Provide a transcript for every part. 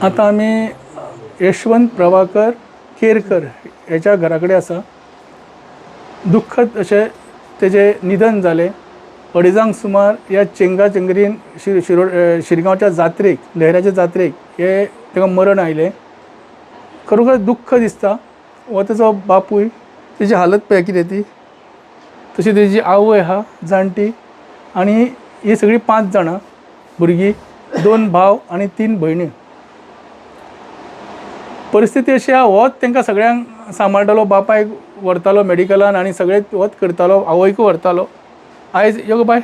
आता आम्ही यशवंत प्रभाकर केरकर याच्या घराकडे आसा. दुःखद अशें तेजे निधन जालें. 2:30 सुमार या चेंगाचेंगरीन शिरगांवच्या जात्रेक, लहराच्या जात्रेक हे तेका मरण आयलें. खरोखर दुख्ख दिसता. हो तेजो बापूय, तेजी हालत पळय कितें ती. तशी तेजी आवय आहा जाणटी, आनी ही सगळीं 5 जाणां भुरगीं, 2 भाव आनी 3 भयण्यो. परिस्थिती अशी आहा, होच तांकां सगळ्यांक सांबाळटालो. बापायक व्हरतालो मेडिकलान आनी सगळें होच करतालो. आवयकूय व्हरतालो. आयज यो गो बाय,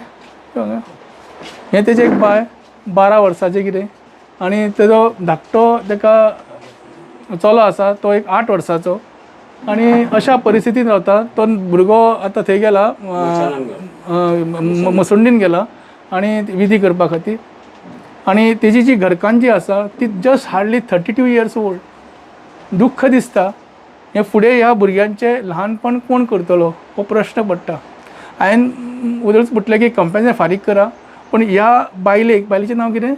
हें तेजें एक बाय 12 वर्साचें कितें, आनी तेजो धाकटो तेका चलो आसा तो एक 8 वर्साचो. आनी अशा परिस्थितीन रावता. तो भुरगो आतां थंय गेला, मसुंडीन गेला आनी विधी करपा खातीर. आनी तेजी जी घरकान्न जी आसा ती जस्ट हार्डली 32 इयर्स ओल्ड. दुख्ख दिसता. हें फुडें ह्या भुरग्यांचें ल्हानपण कोण करतलो हो प्रश्न पडटा. हांवें उदळच म्हटलें की कंपॅन्सेशन फारीक करा, पण ह्या बायलेचें नांव कितें?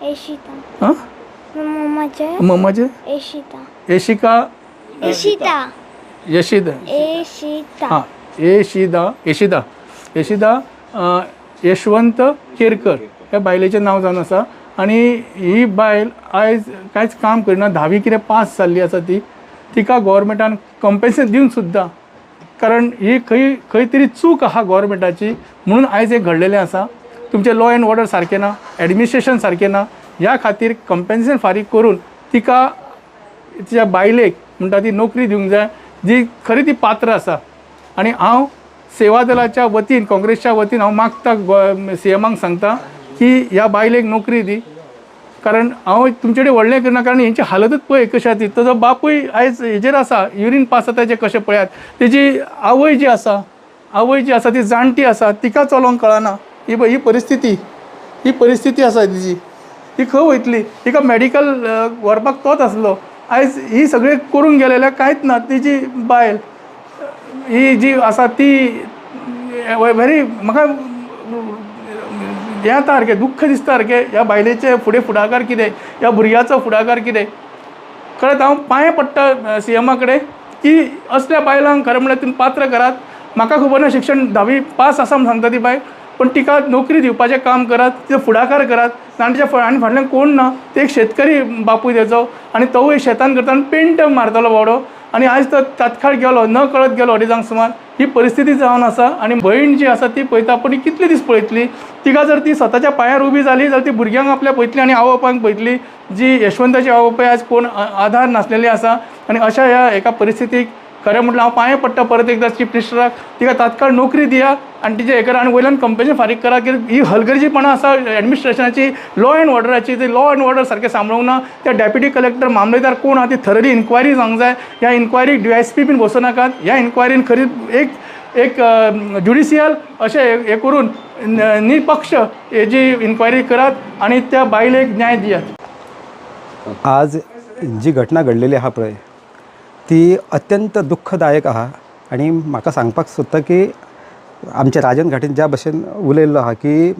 एशिता. मम्माचें एशिता. येशिदा यशवंत केरकर ह्या बायलेचें नांव जावन आसा. आनी ही बायल आयज कांयच काम करना. 10वी कितें पास जाल्ली आसा ती. तिका गव्हर्मेंटान कंपॅन्सेशन दिवन सुद्दां, कारण ही खंय तरी चूक आहा गव्हर्मेंटाची, म्हणून आयज हें घडलेलें आसा. तुमचें लॉ एंड ऑर्डर सारकें ना, एडमिनिस्ट्रेशन सारकें ना. ह्या खातीर कंपॅन्सेशन फारीक करून तिका, तिच्या बायलेक म्हणटा ती नोकरी दिवंक जाय, जी खरी ती पात्र आसा. आनी हांव सेवा दलाच्या वतीन, काँग्रेसच्या वतीन हांव मागता, सीएमाक सांगता की ह्या बायलेक नोकरी दी. कारण हांव तुमचे कडेन व्हडलें करना, कारण हेंची हालतूच पळय कशी आसा ती. ताजो बापूय आयज हेजेर आसा, युरीन पास जाता तेजें कशें पळयात. तेजी आवय जी आसा ती जाणटी आसा, तिका चलोवंक कळना. ही परिस्थिती आसा तिची. ती खंय वयतली? तिका मेडिकल व्हरपाक तोच आसलो. आयज ही सगळें करून गेलेल्या कांयच ना. तिची बायल ही जी आसा ती व्हेरी, म्हाका हें जाता सारकें, दुख्ख दिसता सारकें. ह्या बायलेचे फुडाकार कितें, ह्या भुरग्याचो फुडाकार कितें. खरेंच हांव पांयां पडटा सीएमा कडेन की असल्या बायलांक खरें म्हणल्यार तुमी पात्र करात. म्हाका खबर ना शिक्षण 10वी पास आसा म्हूण सांगता ती बायल, पण तिका नोकरी दिवपाचें काम करात, तिचो फुडाकार करात. आनी फाटल्यान कोण ना. ते एक शेतकरी बापूय तेजो, आनी तोवूय शेतान करता आनी पेंट मारतालो बावडो. आनी आयज तो तात्काळ गेलो, न कळत गेलो 2:30 सुमार. ही परिस्थिती जावन आसा. आनी भयण जी आसा ती पळयता, पण ही कितले दीस पळयतली. तिका जर ती स्वताच्या पांयार उबी जाली जाल्यार ती भुरग्यांक आपल्या पळयतली आनी आवय बापायक पळयतली. जी यशवंताची आवय बापाय आयज कोण आधार नासलेली आसा. आनी अशा ह्या एका परिस्थितीक खरें म्हटल्यार हांव पांयां पडटा परत एकदा चीफ मिनिस्टराक, तिका तात्काळ नोकरी दिया आनी तिचे हें करा आनी वयल्यान कंपॅन्सेशन फारीक करा. कित्याक ही हलगर्जीपणां आसा एडमिनिस्ट्रेशनाची, लॉ एंड ऑर्डराची. ते लॉ एंड ऑर्डर सारकें सांबाळूंक ना. त्या डेप्युटी कलेक्टर मामलेदार कोण आहा ती थरली इन्क्वायरी जावंक जाय. ह्या इन्क्वायरीक DSP बीन बसोवनाकात. ह्या इन्क्वायरीन खरी एक ज्युडिशियल अशें हें करून निपक्ष हेजी इन्क्वायरी करात आनी त्या बायलेक न्याय दियात. आज जी घटना घडलेली आहा पळय ती अत्यंत दुःखदायक आहा. आनी म्हाका सांगपाक सोदता की आमच्या राजन घाटीन ज्या भशेन उलयल्लो आहा की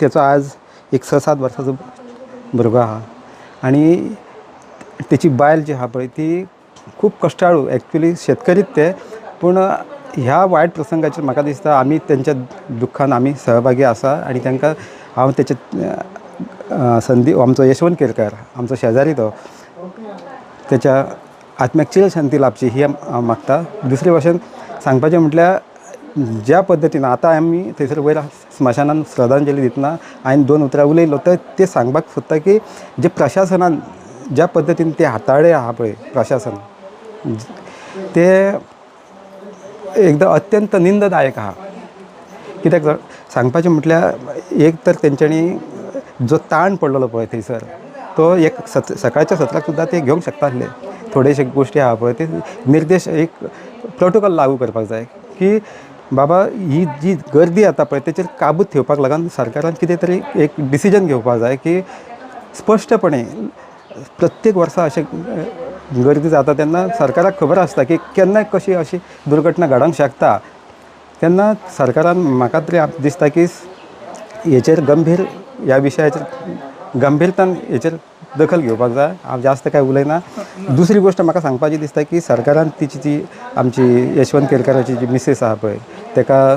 तेचो आज एक 6-7 वर्साचो भुरगो आहा आनी तेची बायल जी आहा पळय ती खूब कश्टाळू. एक्चुली शेतकरीच ते, पूण ह्या वायट प्रसंगाचेर म्हाका दिसता आमी तेंच्या दुख्खान आमी सहभागी आसा. आनी तांकां हांव तेचे आमचो यशवंत केरकर, आमचो शेजारी तो, तेच्या आत्म्याक चिर शांती लाभची ही हांव मागता. दुसरे भाशेन सांगपाचें म्हटल्यार ज्या पद्दतीन आतां आमी थंयसर वयर स्मशानान श्रद्धांजली दितना हांवें 2 उतरां उलयलो, तर ते सांगपाक सोदता की जे प्रशासनान ज्या पद्दतीन ते हाताळ्ळे आहा पळय प्रशासन, ते एकदम अत्यंत निंददायक आहा. कित्याक सांगपाचें म्हटल्यार एक तर तेंच्यांनी जो ताण पडलेलो पळय थंयसर, तो एक सकाळच्या सत्राक सुद्दां ते घेवंक शकताले. थोडेशे गोश्टी आहा पळय ते निर्देश, एक प्रोटोकॉल लागू करपाक जाय की बाबा ही जी गर्दी आता पळय तेचेर काबूत ठेवपाक लागून सरकारान कितें तरी एक डिसिजन घेवपाक जाय की स्पश्टपणे प्रत्येक वर्सा अशें गर्दी जाता तेन्ना सरकाराक खबर आसता की केन्ना कशी अशी दुर्घटना घडोवंक शकता. तेन्ना सरकारान म्हाका तरी दिसता की हेचेर गंभीर, ह्या विशयाचेर गंभीरतान हेचेर दखल घेवपाक जाय. हांव जास्त काय उलयना. दुसरी गोष्ट म्हाका सांगपाची दिसता की सरकारान तिची जी आमची यशवंत केरकराची जी मिसेस आहा पळय ताका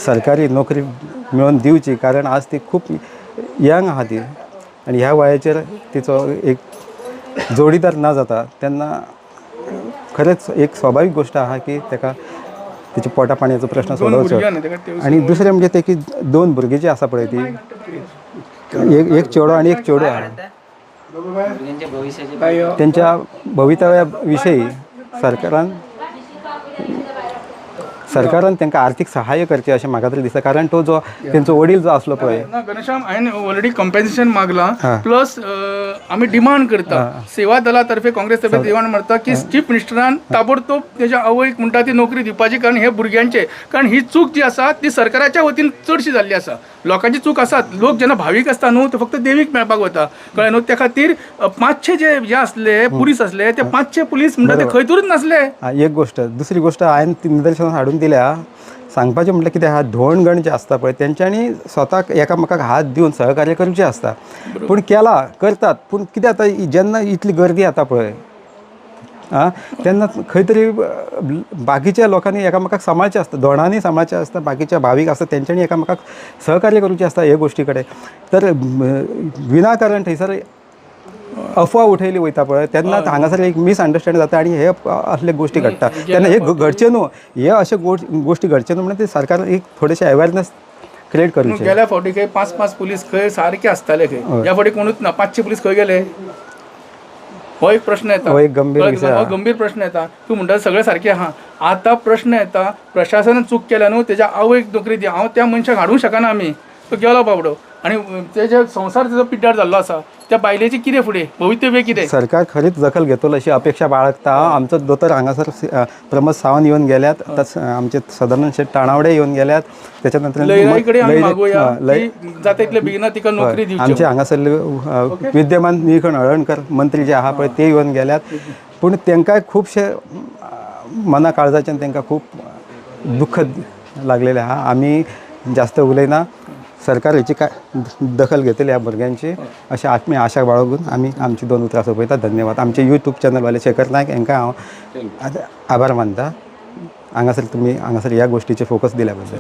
सरकारी नोकरी मेळोवन दिवची, कारण आज ती खूब यंग आहा ती आनी ह्या वयाचेर तिचो एक जोडीदार ना जाता तेन्ना खरेंच एक स्वाभावीक गोष्ट आहा की ताका तिच्या पोटा पाणयाचो प्रश्न सोडोवचो. आनी दुसरें म्हणजे ते की 2 भुरगीं जीं आसा पळय ती एक चेडो आनी एक चेडूं आहा, तेंच्या भवितव्या विशयी सरकारान तांकां आर्थीक सहाय्य करचें अशें म्हाका तरी दिसता. कारण तो जो तेंचो वडील जो आसलो पळय घनश्याम हांवें ऑलरेडी कम्पेन्सेशन मागला, प्लस आमी डिमांड करता सेवा दला तर्फे काँग्रेस तर्फे डिमांड मारता की चीफ मिनिस्टरान ताबडतोब तेज्या आवयक म्हणटा ती नोकरी दिवपाची, कारण हे भुरग्यांचे, कारण ही चूक जी आसा ती सरकाराच्या वतीन चडशी जाल्ली आसा. लोकांची चूक आसात, लोक जेन्ना भावीक आसता न्हू ते फक्त देवीक मेळपाक वता, कळ्ळें न्हू. त्या खातीर 500 जे आसले पुलीस आसले ते 500 पुलीस म्हणटा ते खंयतरूच नासले. एक गोष्ट. दुसरी गोष्ट हांवें ती निदर्शनां हाडून दिल्या. सांगपाचें म्हटल्यार कितें आहा, धोंडगण जे आसता पळय तेंच्यांनी स्वताक एकामेकाक हात दिवन सहकार्य करचें आसता. पूण केला करतात, पूण कितें जाता जेन्ना इतली गर्दी जाता पळय तेन्ना खंय तरी बाकीच्या लोकांनी एकामेकाक सांबाळचें आसता, धोंडांनी सांबाळचें आसता, बाकीच्या भावीक आसता तेंच्यांनी एकामेकाक सहकार्य करचें आसता हे गोश्टी कडेन. तर विनाकारण थंयसर अफवा उठयली वयता पळय तेन्ना हांगासर एक मिसअंडरस्टँड जाता आनी हे असले गोश्टी घडटा. तेन्ना हे घडचे न्हू, हे अशे गोश्टी घडचे न्हू म्हणून ते सरकार एक थोडेशे अवेरनेस क्रिएट करचें. गेल्या फावटी खंय 5-5 पुलीस खंय सारखे आसताले खंय, ह्या फावटी कोणूच ना. 500 पुलीस खंय गेले? हो एक प्रश्न येता, हो एक गंभीर विशय. हो गंभीर प्रश्न येता. तूं म्हणटा सगळें सारकें आहा, आतां प्रश्न येता प्रशासनान चूक केल्या न्हू तेज्या आवयक नोकरी दी. हांव त्या मनशाक हाडूंक शकना आमी, तो गेलो बाबडो आनी तेजे संवसार तेजो पिड्ड्यार जाल्लो आसा. त्या बायलेची कितें फुडें भवितव्य कितें? सरकार खरीच दखल घेतलो अशी अपेक्षा बाळगता. आमचो दोतोर हांगासर प्रमोद सावंत येवन गेल्यात, आमचे सदानंद शेट ताणावडे येवन गेल्यात, त्याच्या नंतर लयराई कडेन आमी मागुया की जाता तितले बेगिना तिका नोकरी दिवची. आमचे हांगासरले विद्यमान निळकंठ हळर्णकर मंत्री जे आहा पळय ते येवन गेल्यात. पूण तांकांय खुबशे मना काळजाच्यान तांकां खूब दुख्ख लागलेलें आहा. आमी जास्त उलयना, सरकार हेची काय दखल घेतली ह्या भुरग्यांची अशें आत्मी आशा बाळगून आमी आमची 2 उतरां सोंपयता. धन्यवाद. आमचे यूट्यूब चॅनलवाले शेखर नायक हांकां हांव आभार मानता. हांगासर तुमी हांगासर ह्या गोश्टीचेर फोकस दिल्या बद्दल.